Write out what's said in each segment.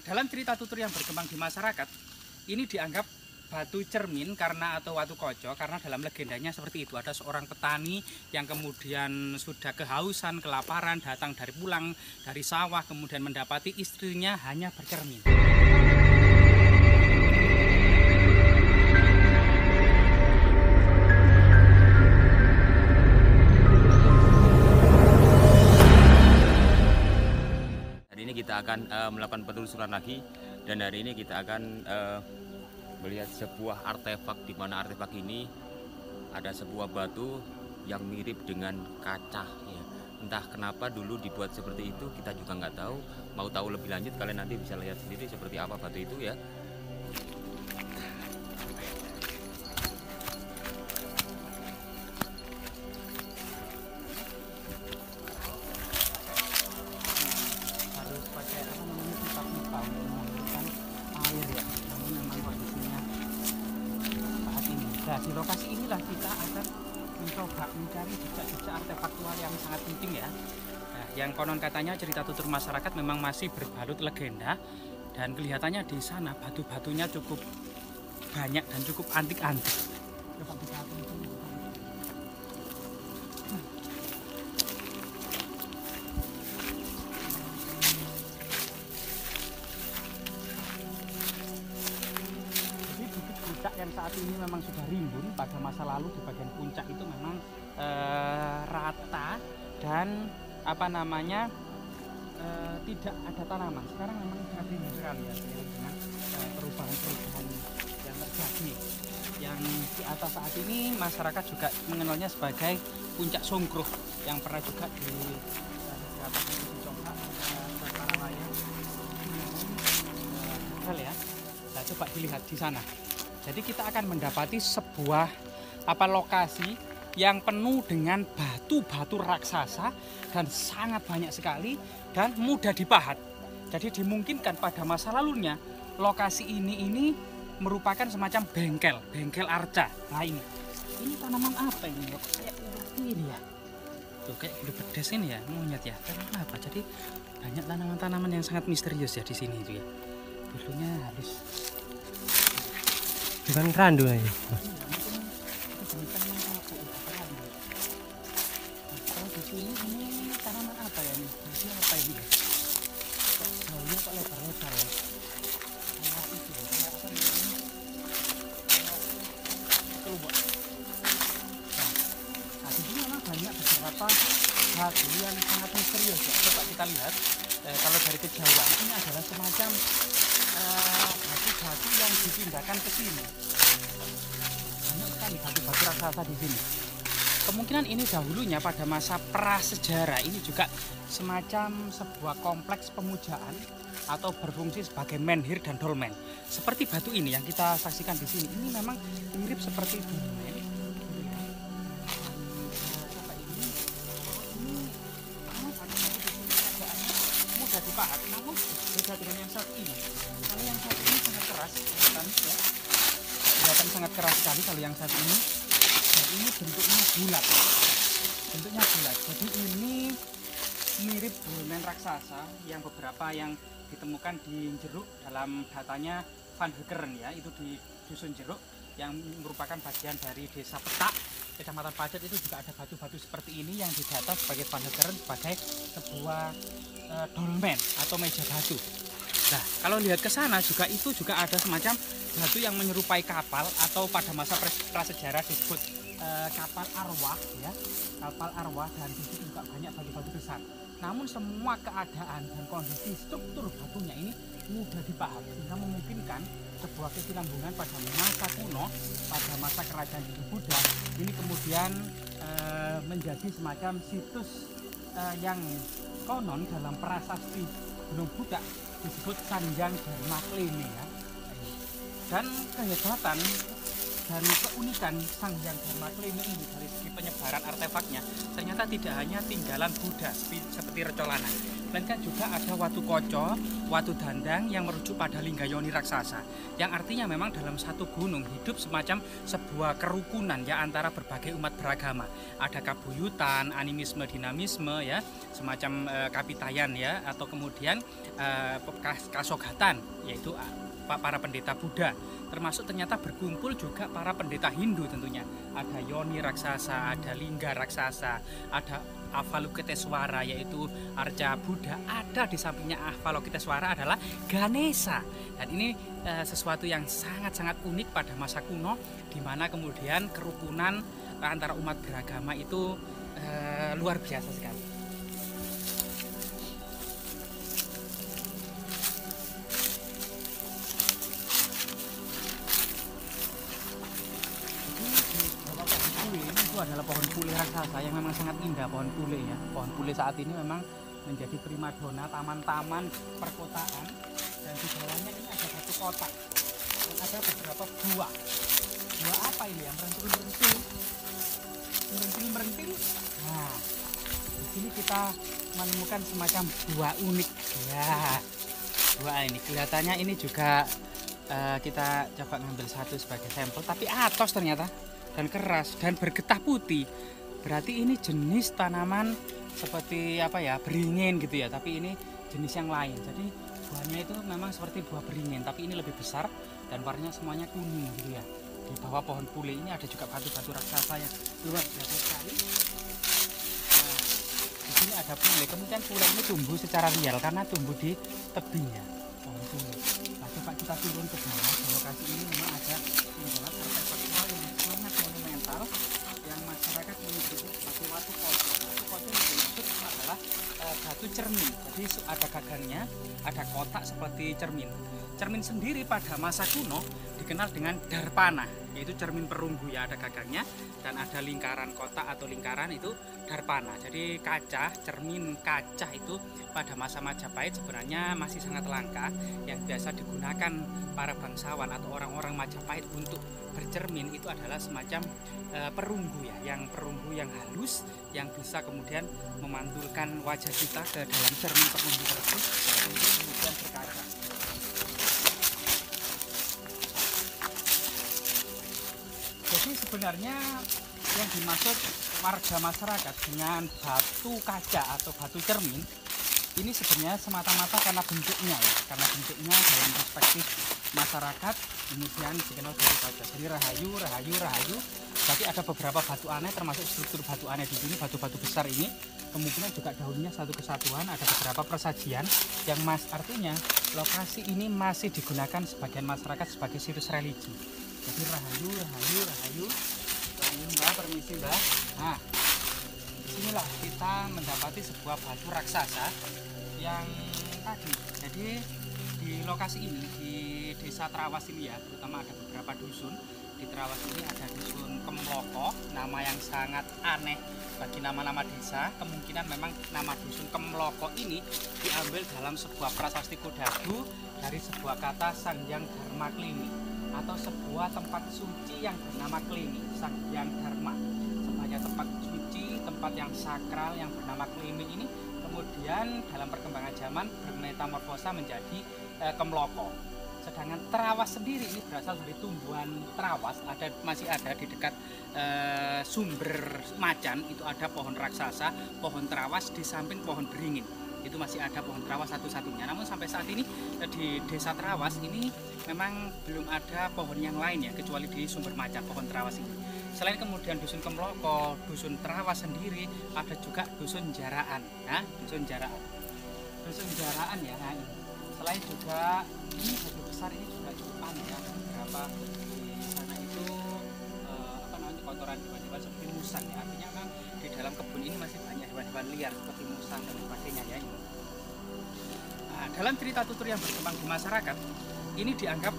Nah, dalam cerita tutur yang berkembang di masyarakat, ini dianggap batu cermin karena atau watu koco karena dalam legendanya seperti itu. Ada seorang petani yang kemudian sudah kehausan, kelaparan, datang dari pulang dari sawah, kemudian mendapati istrinya hanya bercermin. Hari ini kita akan melakukan penelusuran lagi, dan hari ini kita akan melihat sebuah artefak, di mana artefak ini ada sebuah batu yang mirip dengan kaca ya. Entah kenapa dulu dibuat seperti itu, kita juga nggak tahu. Mau tahu lebih lanjut, kalian nanti bisa lihat sendiri seperti apa batu itu ya. Harus pakai apa namanya, pipa-pipa untuk mengalirkan air ya. Namun memang kondisinya saat ini. Nah, di lokasi inilah kita akan mencoba mencari jejak-jejak artefaktual yang sangat penting ya. Nah, yang konon katanya cerita tutur masyarakat memang masih berbalut legenda, dan kelihatannya di sana batu-batunya cukup banyak dan cukup antik-antik. Coba kita hitung. Puncak yang saat ini memang sudah rimbun. Pada masa lalu di bagian puncak itu memang rata dan apa namanya tidak ada tanaman. Sekarang memang sangat rimbun sekali ya dengan perubahan-perubahan yang terjadi. Yang di atas saat ini masyarakat juga mengenalnya sebagai puncak Songkruh, yang pernah juga di beberapa kali dicoba para layang gagal ya. Nah, coba dilihat di sana. Jadi kita akan mendapati sebuah lokasi yang penuh dengan batu-batu raksasa dan sangat banyak sekali dan mudah dipahat. Jadi dimungkinkan pada masa lalunya lokasi ini merupakan semacam bengkel arca. Nah ini tanaman apa ini? Kayak ulat ini ya. Tuh kayak bulu pedes ini ya, monyet ya. Tanaman apa? Jadi banyak tanaman-tanaman yang sangat misterius ya di sini itu ya. Bulunya halus. Bukan randu aja. Kalau di sini ini tanaman apa ya nih? Ini apa ini? Daunnya kok lebar-lebar ya? Kayak itu, kayak apa namanya? Kelubuk. Nah, di sini memang banyak beberapa batu yang sangat misterius ya. Coba kita lihat. Kalau dari kejauhan ini adalah semacam batu-batu yang dipindahkan ke sini. Banyak sekali batu-batu raksasa di sini. Kemungkinan ini dahulunya pada masa prasejarah ini juga semacam sebuah kompleks pemujaan atau berfungsi sebagai menhir dan dolmen. Seperti batu ini yang kita saksikan di sini. Ini memang mirip seperti dolmen. Mudah dipahat, namun beda dengan yang saat ini. Kalau yang saat ini sangat keras, kelihatan sangat keras sekali kalau yang saat ini. Dan ini bentuknya bulat. Jadi ini mirip dolmen raksasa yang beberapa yang ditemukan di Jeruk dalam datanya Van Heukeren ya, itu di dusun Jeruk yang merupakan bagian dari desa Petak, Kecamatan Pacet. Itu juga ada batu-batu seperti ini yang didata sebagai Van Heukeren sebagai sebuah dolmen atau meja batu. Nah, kalau lihat ke sana juga itu juga ada semacam batu yang menyerupai kapal atau pada masa prasejarah disebut kapal arwah ya, kapal arwah, dan di situ juga banyak batu-batu besar. Namun semua keadaan dan kondisi struktur batunya ini mudah dipahat sehingga memungkinkan sebuah kesinambungan pada masa kuno, pada masa kerajaan Hindu Buddha ini kemudian menjadi semacam situs yang konon dalam prasasti Gunung Budak disebut Sanjang Dharma Klene ya. Dan kehebatan dan keunikan Sanjang Dharma Klene ini dari segi penyebaran artefaknya ternyata tidak hanya tinggalan Buddha seperti Recolana, melainkan juga ada watu koco, watu dandang yang merujuk pada lingga yoni raksasa, yang artinya memang dalam satu gunung hidup semacam sebuah kerukunan ya antara berbagai umat beragama. Ada kabuyutan, animisme, dinamisme ya, semacam kapitayan ya, atau kemudian kasogatan, yaitu para pendeta Buddha. Termasuk ternyata berkumpul juga para pendeta Hindu tentunya. Ada yoni raksasa, ada lingga raksasa, ada Avalokiteswara yaitu arca Buddha, ada di sampingnya Avalokiteswara adalah Ganesha. Dan ini sesuatu yang sangat-sangat unik pada masa kuno, di mana kemudian kerukunan antara umat beragama itu luar biasa sekali. Adalah pohon pule raksasa yang memang sangat indah. Pohon pule ya, pohon pule saat ini memang menjadi primadona taman-taman perkotaan, dan di bawahnya ini ada satu kotak dan ada beberapa buah apa ini yang merentil. Nah, di sini kita menemukan semacam buah unik ya. Buah ini kelihatannya ini juga kita coba ngambil satu sebagai sampel, tapi atos ternyata dan keras dan bergetah putih. Berarti ini jenis tanaman seperti apa ya, beringin gitu ya, tapi ini jenis yang lain. Jadi buahnya itu memang seperti buah beringin, tapi ini lebih besar dan warnanya semuanya kuning gitu ya. Di bawah pohon pule ini ada juga batu-batu raksasa yang luar biasa sekali. Nah, di sini ada pule. Kemudian pule ini tumbuh secara liar karena tumbuh di tebingnya pohon pule. Nah, coba kita turun ke bawah. Di lokasi ini memang ada tinggalan artefaktual yang sangat monumental yang masyarakat menyebut sebagai watu koco. Watu koco yang dimaksud adalah batu cermin. Jadi ada gagangnya, ada kotak seperti cermin. Cermin sendiri pada masa kuno dikenal dengan darpana, yaitu cermin perunggu ya, ada gagangnya dan ada lingkaran kotak atau lingkaran itu darpana. Jadi kaca, cermin kaca itu pada masa Majapahit sebenarnya masih sangat langka, yang biasa digunakan para bangsawan atau orang-orang Majapahit untuk bercermin itu adalah semacam perunggu ya, yang perunggu yang halus yang bisa kemudian memantulkan wajah kita ke dalam cermin perunggu tersebut untuk kemudian berkaca. Jadi sebenarnya yang dimaksud warga masyarakat dengan batu kaca atau batu cermin ini sebenarnya semata-mata karena bentuknya ya, karena bentuknya dalam perspektif masyarakat kemudian dikenal batu kaca. Jadi rahayu. Berarti ada beberapa batu aneh, termasuk struktur batu aneh di sini. Batu-batu besar ini kemungkinan juga daunnya satu kesatuan. Ada beberapa persajian yang artinya lokasi ini masih digunakan sebagian masyarakat sebagai situs religi. Jadi rahayu Mbak, permisi Mbak. Nah, disinilah kita mendapati sebuah batu raksasa yang tadi. Jadi di lokasi ini, di desa Trawas ini ya, terutama ada beberapa dusun. Di Trawas ini ada dusun Kemloko, nama yang sangat aneh bagi nama-nama desa. Kemungkinan memang nama dusun Kemloko ini diambil dalam sebuah prasasti Kodadu dari sebuah kata Sanghyang Dharma Klini, atau sebuah tempat suci yang bernama Klini, Sanghyang Dharma. Sebagai tempat suci, tempat yang sakral yang bernama Klini ini kemudian dalam perkembangan zaman bermetamorfosa menjadi Kemloko. Sedangkan Trawas sendiri ini berasal dari tumbuhan trawas, masih ada di dekat sumber macan, itu ada pohon raksasa, pohon trawas di samping pohon beringin. Itu masih ada pohon trawas satu-satunya. Namun sampai saat ini di desa Trawas ini memang belum ada pohon yang lain ya, kecuali di sumber macan pohon trawas ini. Selain kemudian dusun Kemloko, dusun Trawas sendiri, ada juga dusun Jaraan ya, dusun Jaraan ya. Nah, ini. Selain juga ini batu besar ini juga cukup aneh ya, beberapa di sana itu kotoran hewan-hewan seperti musang ya, artinya memang di dalam kebun ini masih banyak hewan-hewan liar seperti musang dan sebagainya ya. Nah, dalam cerita tutur yang berkembang di masyarakat ini dianggap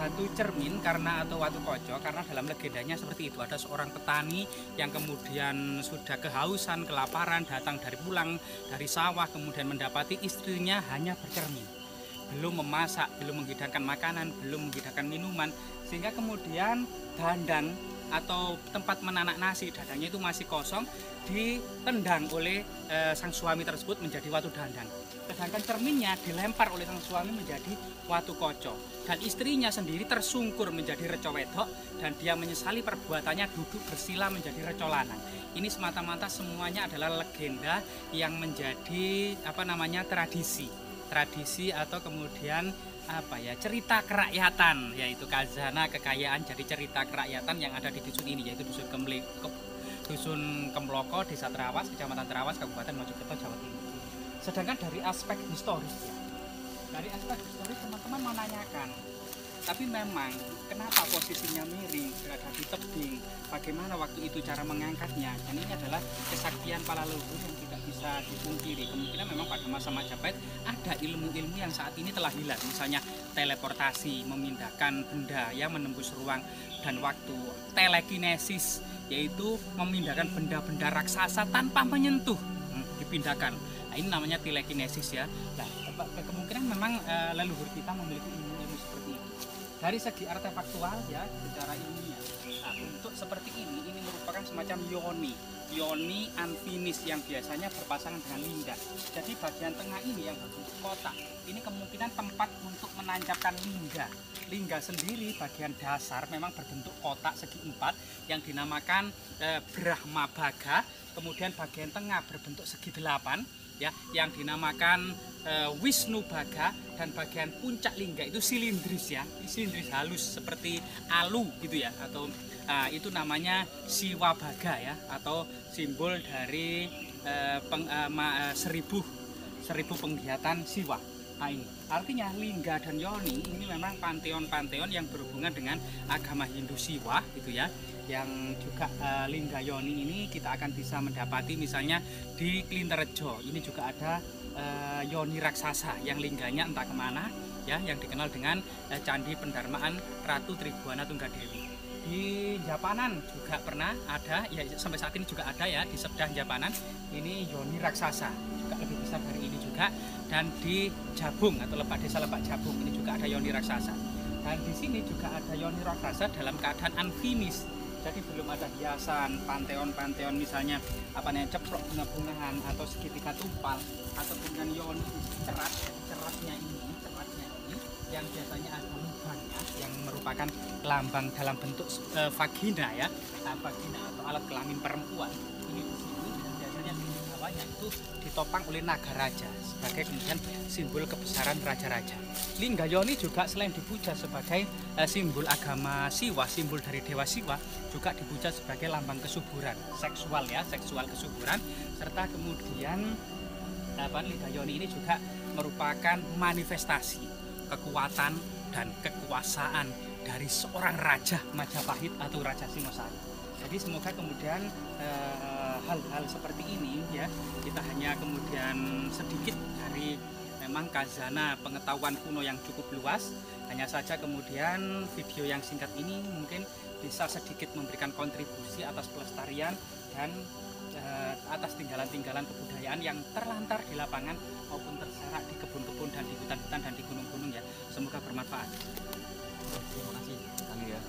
batu cermin karena atau watu koco karena dalam legendanya seperti itu, ada seorang petani yang kemudian sudah kehausan, kelaparan, datang dari pulang dari sawah, kemudian mendapati istrinya hanya bercermin, belum memasak, belum menghidangkan makanan, belum menghidangkan minuman, sehingga kemudian dandang atau tempat menanak nasi, dadangnya itu masih kosong, ditendang oleh sang suami tersebut menjadi watu dandang. Sedangkan cerminnya dilempar oleh sang suami menjadi watu koco. Dan istrinya sendiri tersungkur menjadi reco wedok dan dia menyesali perbuatannya duduk bersila menjadi reco lanang. Ini semata-mata semuanya adalah legenda yang menjadi tradisi atau kemudian cerita kerakyatan, yaitu kazana kekayaan. Jadi cerita kerakyatan yang ada di dusun ini, yaitu dusun Kemloko, Desa Terawas, Kecamatan Terawas, Kabupaten Mojokerto, Jawa Timur. Sedangkan dari aspek historis teman-teman menanyakan, tapi memang kenapa posisinya miring, berada di tebing, bagaimana waktu itu cara mengangkatnya. Dan ini adalah kesaktian para leluhur yang tidak bisa dipungkiri. Kemungkinan memang pada masa Majapahit ada ilmu-ilmu yang saat ini telah hilang, misalnya teleportasi, memindahkan benda yang menembus ruang dan waktu, telekinesis, yaitu memindahkan benda-benda raksasa tanpa menyentuh, dipindahkan. Nah, ini namanya telekinesis ya. Nah, kemungkinan memang leluhur kita memiliki ilmu-ilmu seperti itu. Dari segi artefaktual ya, secara ilmiah, nah, bentuk seperti ini merupakan semacam yoni unfinished yang biasanya berpasangan dengan lingga. Jadi bagian tengah ini yang berbentuk kotak, ini kemungkinan tempat untuk menancapkan lingga. Lingga sendiri bagian dasar memang berbentuk kotak segi empat yang dinamakan Brahma Baga. Kemudian bagian tengah berbentuk segi delapan ya, yang dinamakan Wisnu Baga, dan bagian puncak lingga itu silindris ya, silindris halus seperti alu gitu ya, atau itu namanya Siwa Baga ya, atau simbol dari seribu penglihatan Siwa. Nah, ini artinya lingga dan yoni ini memang panteon-panteon yang berhubungan dengan agama Hindu Siwa gitu ya. Yang juga lingga yoni ini kita akan bisa mendapati misalnya di Klinterejo. Ini juga ada yoni raksasa yang lingganya entah kemana ya, yang dikenal dengan Candi Pendarmaan Ratu Tribhuwana Tunggadewi. Di Japanan juga pernah ada ya, sampai saat ini juga ada ya, di Sedah Japanan ini yoni raksasa, juga lebih besar dari ini juga. Dan di Jabung atau Desa Lebak Jabung ini juga ada yoni raksasa. Dan di sini juga ada yoni raksasa dalam keadaan unfinished. Jadi belum ada hiasan, panteon-panteon misalnya ceplok bunga-bungaan atau segitiga tumpal, atau dengan yoni ceratnya ini yang biasanya ada lubangnya yang merupakan lambang dalam bentuk vagina ya, vagina atau alat kelamin perempuan. Ini di sini biasanya di bawahnya itu ditopang oleh naga raja sebagai kemudian simbol kebesaran raja-raja. Lingga yoni juga selain dipuja sebagai simbol agama Siwa, simbol dari Dewa Siwa, juga dipuja sebagai lambang kesuburan seksual ya, seksual kesuburan, serta kemudian lingga yoni ini juga merupakan manifestasi kekuatan dan kekuasaan dari seorang raja Majapahit atau Raja Singosari. Jadi semoga kemudian hal-hal seperti ini ya, kita hanya kemudian sedikit dari memang khazanah pengetahuan kuno yang cukup luas. Hanya saja kemudian video yang singkat ini mungkin bisa sedikit memberikan kontribusi atas pelestarian dan atas tinggalan-tinggalan kebudayaan yang terlantar di lapangan maupun terserak di kebun-kebun dan di hutan-hutan dan di gunung-gunung ya. Semoga bermanfaat. Terima kasih Kang ya.